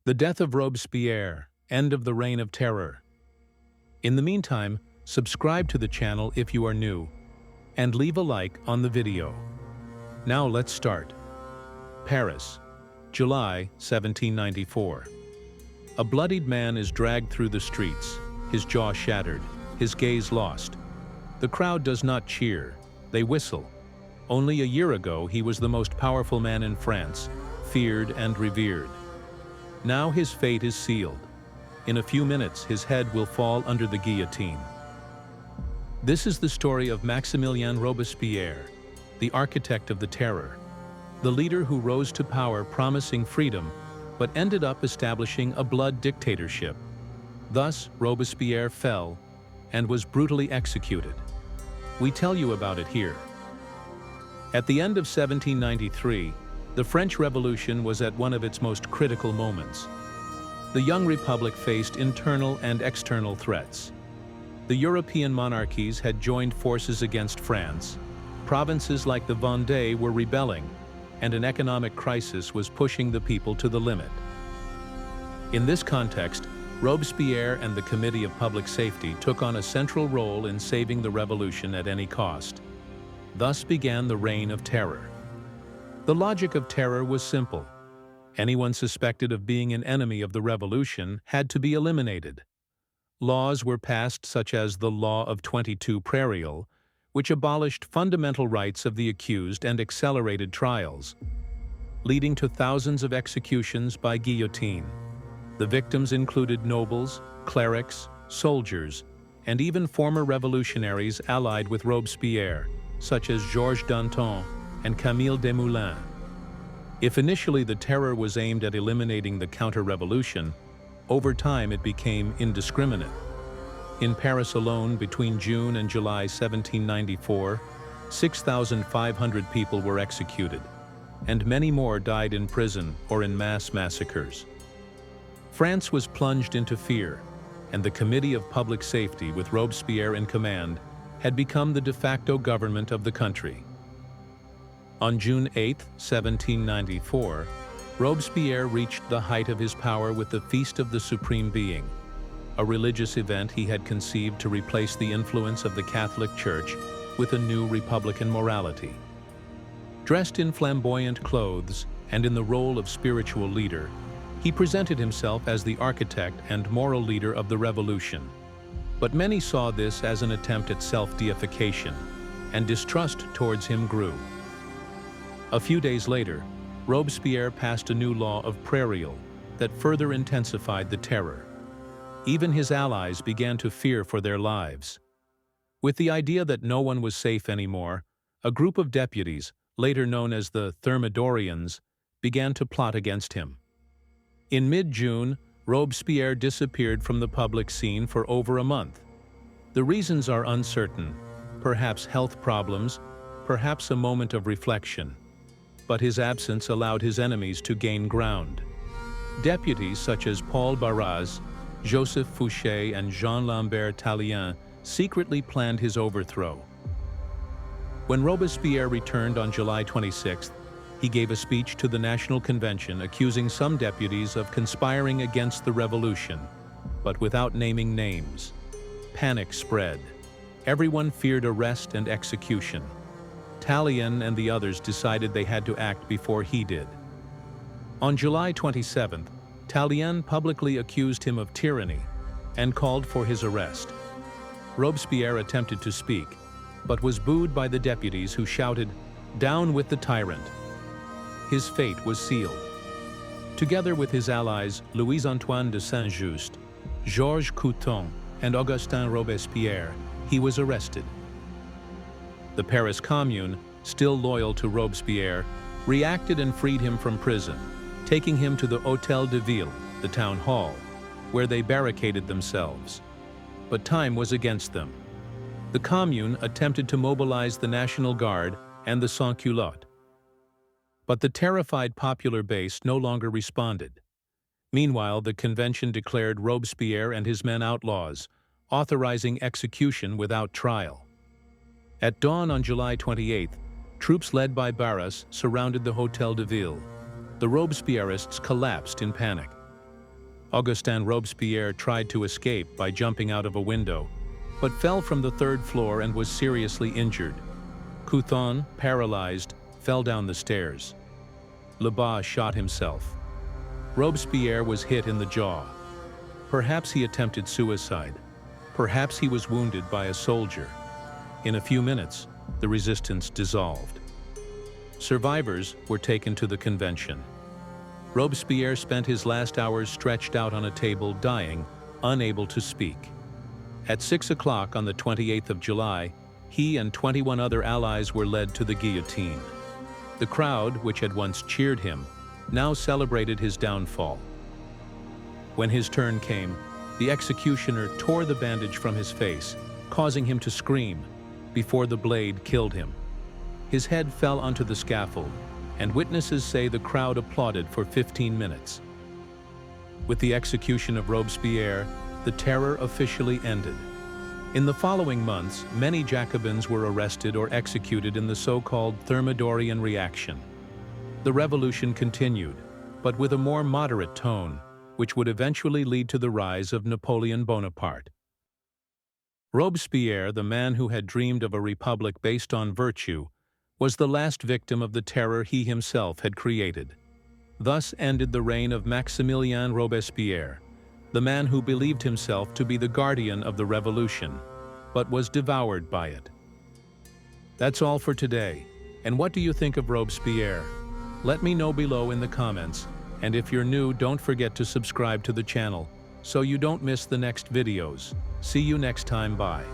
The death of Robespierre, end of the Reign of Terror. In the meantime, subscribe to the channel if you are new, and leave a like on the video. Now let's start. Paris, July 1794. A bloodied man is dragged through the streets, his jaw shattered, his gaze lost. The crowd does not cheer, they whistle. Only a year ago he was the most powerful man in France, feared and revered. Now his fate is sealed. In a few minutes his head will fall under the guillotine. This is the story of Maximilien Robespierre, the architect of the terror, the leader who rose to power promising freedom but ended up establishing a blood dictatorship. Thus, Robespierre fell and was brutally executed. We tell you about it here. At the end of 1793, the French Revolution was at one of its most critical moments. The young republic faced internal and external threats. The European monarchies had joined forces against France, provinces like the Vendée were rebelling, and an economic crisis was pushing the people to the limit. In this context, Robespierre and the Committee of Public Safety took on a central role in saving the revolution at any cost. Thus began the Reign of Terror. The logic of terror was simple. Anyone suspected of being an enemy of the revolution had to be eliminated. Laws were passed such as the Law of 22 Prairial, which abolished fundamental rights of the accused and accelerated trials, leading to thousands of executions by guillotine. The victims included nobles, clerics, soldiers, and even former revolutionaries allied with Robespierre, such as Georges Danton and Camille Desmoulins. If initially the terror was aimed at eliminating the counter-revolution, over time it became indiscriminate. In Paris alone, between June and July 1794, 6,500 people were executed, and many more died in prison or in mass massacres. France was plunged into fear, and the Committee of Public Safety, with Robespierre in command, had become the de facto government of the country. On June 8, 1794, Robespierre reached the height of his power with the Feast of the Supreme Being, a religious event he had conceived to replace the influence of the Catholic Church with a new republican morality. Dressed in flamboyant clothes and in the role of spiritual leader, he presented himself as the architect and moral leader of the revolution. But many saw this as an attempt at self-deification, and distrust towards him grew. A few days later, Robespierre passed a new law of Prairial that further intensified the terror. Even his allies began to fear for their lives. With the idea that no one was safe anymore, a group of deputies, later known as the Thermidorians, began to plot against him. In mid-June, Robespierre disappeared from the public scene for over a month. The reasons are uncertain, perhaps health problems, perhaps a moment of reflection. But his absence allowed his enemies to gain ground. Deputies such as Paul Barras, Joseph Fouché, and Jean-Lambert Tallien secretly planned his overthrow. When Robespierre returned on July 26th, he gave a speech to the National Convention accusing some deputies of conspiring against the revolution, but without naming names. Panic spread. Everyone feared arrest and execution. Tallien and the others decided they had to act before he did. On July 27th, Tallien publicly accused him of tyranny and called for his arrest. Robespierre attempted to speak, but was booed by the deputies who shouted, "Down with the tyrant!" His fate was sealed. Together with his allies Louis-Antoine de Saint-Just, Georges Couthon, and Augustin Robespierre, he was arrested. The Paris Commune, still loyal to Robespierre, reacted and freed him from prison, taking him to the Hôtel de Ville, the town hall, where they barricaded themselves. But time was against them. The Commune attempted to mobilize the National Guard and the sans-culottes. But the terrified popular base no longer responded. Meanwhile, the convention declared Robespierre and his men outlaws, authorizing execution without trial. At dawn on July 28th, troops led by Barras surrounded the Hôtel de Ville. The Robespierrists collapsed in panic. Augustin Robespierre tried to escape by jumping out of a window, but fell from the third floor and was seriously injured. Couthon, paralyzed, fell down the stairs. Lebas shot himself. Robespierre was hit in the jaw. Perhaps he attempted suicide. Perhaps he was wounded by a soldier. In a few minutes, the resistance dissolved. Survivors were taken to the convention. Robespierre spent his last hours stretched out on a table, dying, unable to speak. At 6 o'clock on the 28th of July, he and 21 other allies were led to the guillotine. The crowd, which had once cheered him, now celebrated his downfall. When his turn came, the executioner tore the bandage from his face, causing him to scream, before the blade killed him. His head fell onto the scaffold, and witnesses say the crowd applauded for 15 minutes. With the execution of Robespierre, the terror officially ended. In the following months, many Jacobins were arrested or executed in the so-called Thermidorian reaction. The revolution continued, but with a more moderate tone, which would eventually lead to the rise of Napoleon Bonaparte. Robespierre, the man who had dreamed of a republic based on virtue, was the last victim of the terror he himself had created. Thus ended the reign of Maximilien Robespierre, the man who believed himself to be the guardian of the revolution, but was devoured by it. That's all for today. And what do you think of Robespierre? Let me know below in the comments, and if you're new, don't forget to subscribe to the channel so you don't miss the next videos. See you next time, bye.